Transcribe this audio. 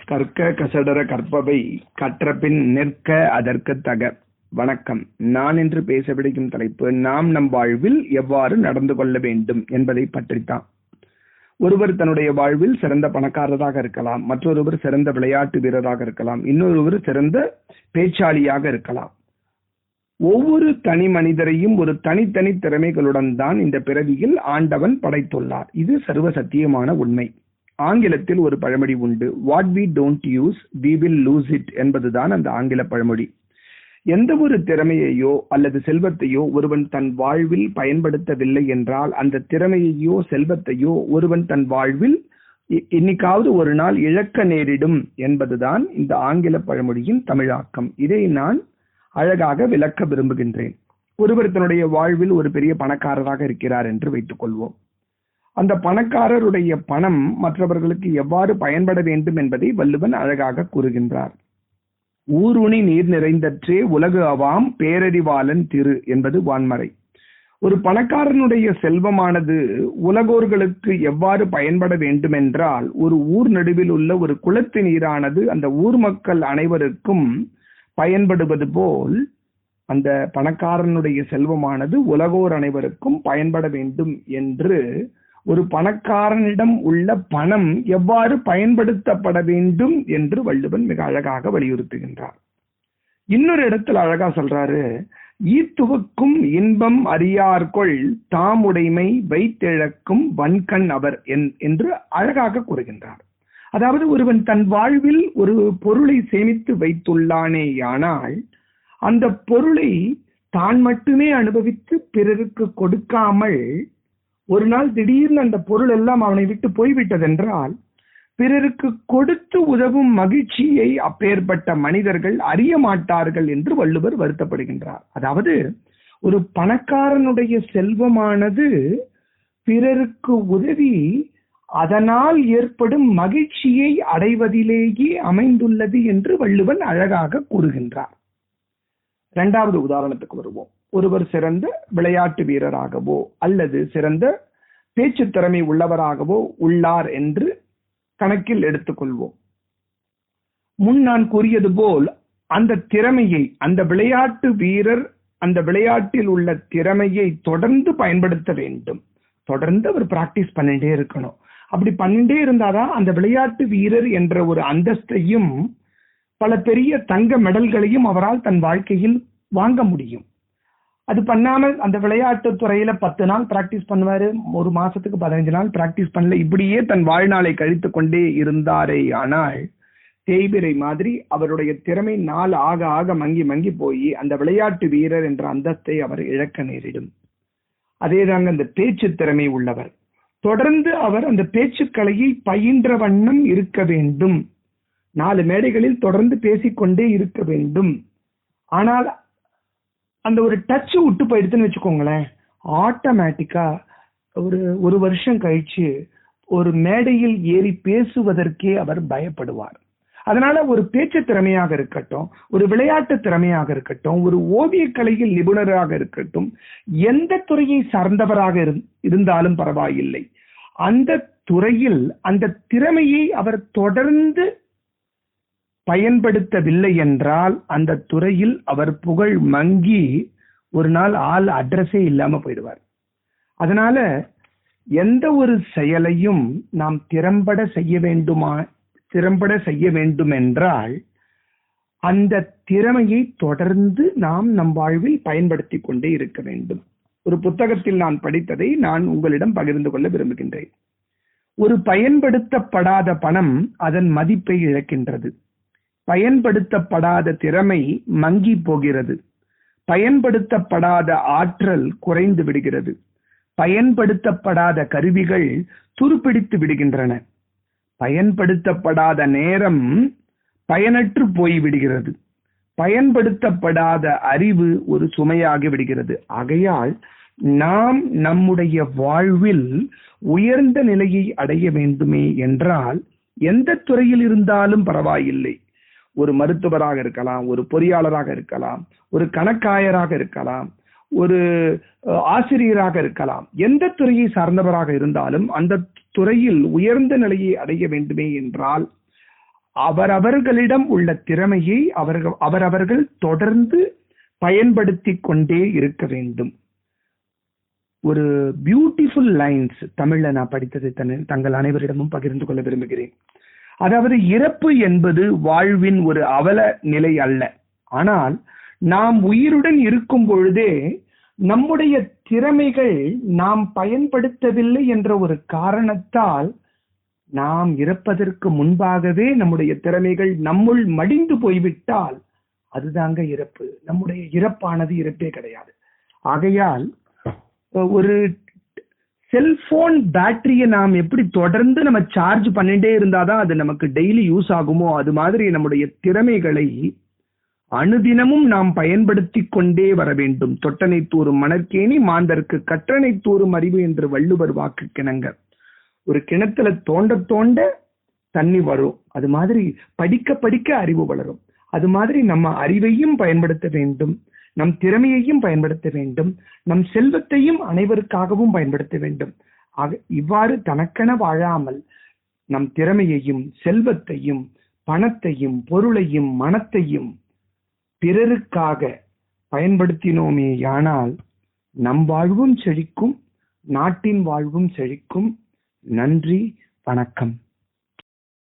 கற்க கசடர கற்பவை கற்றபின் நிற்க அதற்கு தக. வணக்கம். நான் இன்று பேச விடுக்கும் தலைப்பு நாம் நம் வாழ்வில் எவ்வாறு நடந்து கொள்ள வேண்டும் என்பதை பற்றித்தான். ஒருவர் தன்னுடைய வாழ்வில் சிறந்த பணக்காரராக இருக்கலாம், மற்றொருவர் சிறந்த விளையாட்டு வீரராக இருக்கலாம், இன்னொருவர் சிறந்த பேச்சாளியாக இருக்கலாம். ஒவ்வொரு தனி மனிதரையும் ஒரு தனித்தனி திறமைகளுடன் தான் இந்த பிறவியில் ஆண்டவன் படைத்துள்ளார். இது சர்வ சத்தியமான உண்மை. ஆங்கிலத்தில் ஒரு பழமொழி உண்டு, what we don't use we will lose it என்பதுதான் அந்த ஆங்கில பழமொழி. எந்த ஒரு திறமையையோ அல்லது செல்வத்தையோ ஒருவன் தன் வாழ்வில் பயன்படுத்தவில்லை என்றால் அந்த திறமையையோ செல்வத்தையோ ஒருவன் தன் வாழ்வில் இன்னைக்காவது ஒரு நாள் இழக்க நேரிடும் என்பதுதான் இந்த ஆங்கில பழமொழியின் தமிழாக்கம். இதை நான் அழகாக விளக்க விரும்புகின்றேன். ஒருவர் தன்னுடைய வாழ்வில் ஒரு பெரிய பணக்காரராக இருக்கிறார் என்று வைத்துக் கொள்வோம். அந்த பணக்காரருடைய பணம் மற்றவர்களுக்கு எவ்வாறு பயன்பட வேண்டும் என்பதை வள்ளுவன் அழகாக கூறுகின்றார். ஊருணி நீர் நிறைந்தற்றே உலகு அவாம் பேரறிவாளன் திரு என்பது வான்மறை. ஒரு பணக்காரனுடைய செல்வமானது உலகோர்களுக்கு எவ்வாறு பயன்பட வேண்டும் என்றால், ஒரு ஊர் நடுவில் உள்ள ஒரு குளத்து நீரானது அந்த ஊர் மக்கள் அனைவருக்கும் பயன்படுவது போல் அந்த பணக்காரனுடைய செல்வமானது உலகோர் அனைவருக்கும் பயன்பட வேண்டும் என்று ஒரு பணக்காரனிடம் உள்ள பணம் எவ்வாறு பயன்படுத்தப்பட வேண்டும் என்று வள்ளுவன் மிக அழகாக வலியுறுத்துகின்றார். இன்னொரு இடத்துல அழகா சொல்றாரு, ஈத்துவக்கும் இன்பம் அறியார்கொள் தாமுடைமை வைத்திழக்கும் வன்கண் அவர் என்று அழகாக கூறுகின்றார். அதாவது ஒருவன் தன் வாழ்வில் ஒரு பொருளை சேமித்து வைத்துள்ளானேயானால் அந்த பொருளை தான் மட்டுமே அனுபவித்து பிறருக்கு கொடுக்காமல் ஒரு நாள் திடீர்னு அந்த பொருள் எல்லாம் அவனை விட்டு போய்விட்டதென்றால் பிறருக்கு கொடுத்து உதவும் மகிழ்ச்சியை அப்பேற்பட்ட மனிதர்கள் அறிய மாட்டார்கள் என்று வள்ளுவர் வருத்தப்படுகின்றார். அதாவது ஒரு பணக்காரனுடைய செல்வமானது பிறருக்கு உதவி அதனால் ஏற்படும் மகிழ்ச்சியை அடைவதிலேயே அமைந்துள்ளது என்று வள்ளுவன் அழகாக கூறுகின்றார். இரண்டாவது உதாரணத்துக்கு வருவோம். ஒருவர் சிறந்த விளையாட்டு வீரராகவோ அல்லது சிறந்த பேச்சு திறமை உள்ளவராகவோ உள்ளார் என்று கணக்கில் எடுத்துக்கொள்வோம். முன் நான் கூறியது போல் அந்த திறமையை அந்த விளையாட்டு வீரர் அந்த விளையாட்டில் உள்ள திறமையை தொடர்ந்து பயன்படுத்த வேண்டும். தொடர்ந்து அவர் பிராக்டிஸ் பண்ணிட்டே இருக்கணும். அப்படி பண்ணிட்டே இருந்தாதான் அந்த விளையாட்டு வீரர் என்ற ஒரு அந்தஸ்தையும் பல பெரிய தங்க மெடல்களையும் அவரால் தன் வாழ்க்கையில் வாங்க முடியும். அது பண்ணாமல் அந்த விளையாட்டு துறையில 10 நாள் பிராக்டிஸ் பண்ணுவாரு, ஒரு மாசத்துக்கு 15 நாள் பிராக்டிஸ் பண்ணல, இப்படியே தன் வாழ்நாளை கழித்து கொண்டே இருந்தாரே ஆனால் தேய்பிரை மாதிரி அவருடைய திறமை நாள் ஆக ஆக மங்கி மங்கி போய் அந்த விளையாட்டு வீரர் என்ற அந்தஸ்தை அவர் இழக்க நேரிடும். அதேதாங்க அந்த பேச்சு திறமை உள்ளவர். தொடர்ந்து அவர் அந்த பேச்சுக்கலையை பயின்ற வண்ணம் இருக்க வேண்டும். 4 மேடைகளில் தொடர்ந்து பேசிக்கொண்டே இருக்க வேண்டும். ஆனால் அந்த ஒரு டச் விட்டு போயிடுதுன்னு வச்சுக்கோங்களேன், ஆட்டோமேட்டிக்கா ஒரு வருஷம் கழிச்சு ஒரு மேடையில் ஏறி பேசுவதற்கே அவர் பயப்படுவார். அதனால ஒரு பேச்சு திறமையாக இருக்கட்டும், ஒரு விளையாட்டு திறமையாக இருக்கட்டும், ஒரு ஓவிய கலையில் நிபுணராக இருக்கட்டும், எந்த துறையை சார்ந்தவராக இருந்தாலும் பரவாயில்லை, அந்த துறையில் அந்த திறமையை அவர் தொடர்ந்து பயன்படுத்தவில்லை என்றால் அந்த துறையில் அவர் புகழ் மங்கி ஒரு நாள் ஆள் அட்ரஸே இல்லாம போயிடுவார். அதனால எந்த ஒரு செயலையும் நாம் திறம்பட செய்ய வேண்டும் என்றால் அந்த திறமையை தொடர்ந்து நாம் நம் வாழ்வில் பயன்படுத்தி கொண்டே இருக்க வேண்டும். ஒரு புத்தகத்தில் நான் படித்ததை நான் உங்களிடம் பகிர்ந்து கொள்ள விரும்புகின்றேன். ஒரு பயன்படுத்தப்படாத பணம் அதன் மதிப்பை இழக்கின்றது. பயன்படுத்தப்படாத திறமை மங்கி போகிறது. பயன்படுத்தப்படாத ஆற்றல் குறைந்து விடுகிறது. பயன்படுத்தப்படாத கருவிகள் துருப்பிடித்து விடுகின்றன. பயன்படுத்தப்படாத நேரம் பயனற்று போய்விடுகிறது. பயன்படுத்தப்படாத அறிவு ஒரு சுமையாகி விடுகிறது. ஆகையால் நாம் நம்முடைய வாழ்வில் உயர்ந்த நிலையை அடைய வேண்டுமே என்றால் எந்த துறையில் இருந்தாலும் பரவாயில்லை, ஒரு மருத்துவராக இருக்கலாம், ஒரு பொறியாளராக இருக்கலாம், ஒரு கணக்காயராக இருக்கலாம், ஒரு ஆசிரியராக இருக்கலாம், எந்த துறையை சார்ந்தவராக இருந்தாலும் அந்த துறையில் உயர்ந்த நிலையை அடைய வேண்டுமே என்றால் அவரவர்களிடம் உள்ள திறமையை அவரவர்கள் தொடர்ந்து பயன்படுத்தி கொண்டே இருக்க வேண்டும். ஒரு பியூட்டிஃபுல் லைன்ஸ் தமிழ்ல நான் படித்ததை தங்கள் அனைவரிடமும் பகிர்ந்து கொள்ள விரும்புகிறேன். அதாவது, இறப்பு என்பது வாழ்வின் ஒரு அவல நிலை அல்ல. ஆனால் நாம் உயிருடன் இருக்கும் பொழுதே நம்முடைய திறமைகள் நாம் பயன்படுத்தவில்லை என்ற ஒரு காரணத்தால் நாம் இறப்பதற்கு முன்பாகவே நம்முடைய திறமைகள் நம்முள் மடிந்து போய்விட்டால் அதுதாங்க இறப்பு. நம்முடைய இறப்பானது இறப்பே கிடையாது. ஆகையால் ஒரு செல்போன் பேட்டரியை நாம் எப்படி தொடர்ந்து நம்ம சார்ஜ் பண்ணிட்டே இருந்தாதான் அது நமக்கு டெய்லி யூஸ் ஆகுமோ, அது மாதிரி நம்முடைய திறமைகளை அனுதினமும் நாம் பயன்படுத்தி கொண்டே வர வேண்டும். தொட்டனை தூறும் மணற்கேணி மாந்தருக்கு கற்றனை தூறும் அறிவு என்று வள்ளுவர் வாக்கு கிணங்க. ஒரு கிணத்துல தோண்ட தோண்ட தண்ணி வரும், அது மாதிரி படிக்க படிக்க அறிவு வளரும். அது மாதிரி நம்ம அறிவையும் பயன்படுத்த வேண்டும், நம் திறமையையும் பயன்படுத்த வேண்டும், நம் செல்வத்தையும் அனைவருக்காகவும் பயன்படுத்த வேண்டும். இவ்வாறு தனக்கென வாழாமல் நம் திறமையையும் செல்வத்தையும் பணத்தையும் பொருளையும் மனத்தையும் பிறருக்காக பயன்படுத்தினோமேயானால் நம் வாழ்வும் செழிக்கும், நாட்டின் வாழ்வும் செழிக்கும். நன்றி, வணக்கம்.